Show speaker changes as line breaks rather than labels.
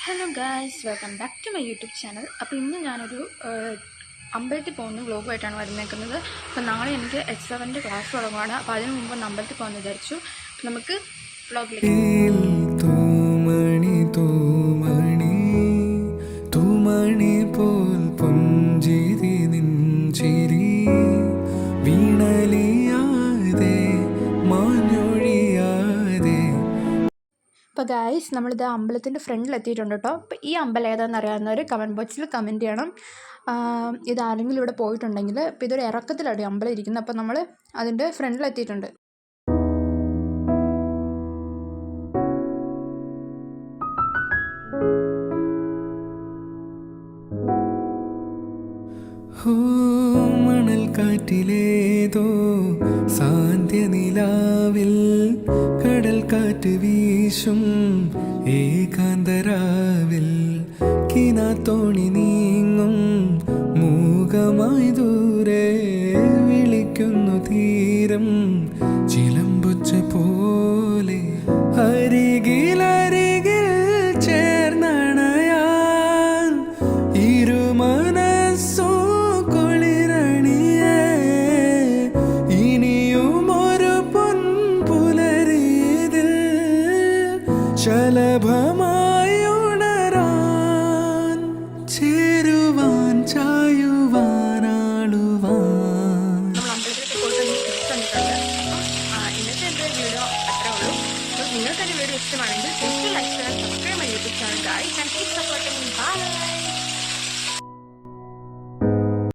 Hello guys, welcome back to my YouTube channel. അപ്പോൾ ഇന്ന് ഞാനൊരു അമ്പലത്തിൽ പോകുന്ന വ്ലോഗുമായിട്ടാണ് വരുന്നേക്കുന്നത്. അപ്പോൾ നാളെ എനിക്ക് H7 ക്ലാസ് തുടങ്ങുകയാണ്. അപ്പോൾ അതിന് മുമ്പ് ഒന്ന് അമ്പലത്തിൽ പോകാമെന്ന് വിചാരിച്ചു. അപ്പോൾ നമുക്ക് വ്ലോഗിലേക്ക് അപ്പോൾ ഗായ്സ്, നമ്മളിത് അമ്പലത്തിൻ്റെ ഫ്രണ്ടിലെത്തിയിട്ടുണ്ട് കേട്ടോ. അപ്പോൾ ഈ അമ്പലം ഏതാണെന്ന് അറിയാവുന്നവർ കമൻറ്റ് ബോക്സിൽ കമൻറ്റ് ചെയ്യണം. ഇത് ആരെങ്കിലും ഇവിടെ പോയിട്ടുണ്ടെങ്കിൽ. അപ്പോൾ ഇതൊരു ഇറക്കത്തിലാണ് അമ്പലം ഇരിക്കുന്നത്. അപ്പോൾ നമ്മൾ അതിൻ്റെ ഫ്രണ്ടിലെത്തിയിട്ടുണ്ട്.
മണൽ കാറ്റിലേതോ സാന്ധ്യനിലാവിൽ കടൽ കാറ്റ് വീശും ഏകാന്തരാവിൽ കിനാത്തോണി നീങ്ങും മൂകമായി ദൂരെ വിളിക്കുന്നു തീരം ചിലമ്പുച്ച പോലെ അരികിലരികിൽ ചേർന്നണയാൻ ഇരുമനസ്സോ ശലഭമായി ഉണരാൻ ചേരുവാൻ ചായുവാനാളുവാൻ.
ഇന്നത്തെ എൻ്റെ വീഡിയോ അത്രേ ഉള്ളൂ. അപ്പോൾ നിങ്ങൾക്ക് എൻ്റെ വീഡിയോ ഇഷ്ടമാണെങ്കിൽ ജസ്റ്റ് ലൈക്ക് ചെയ്യാൻ സബ്സ്ക്രൈബ് ചെയ്യാൻ YouTube channel. Guys, and keep supporting. By.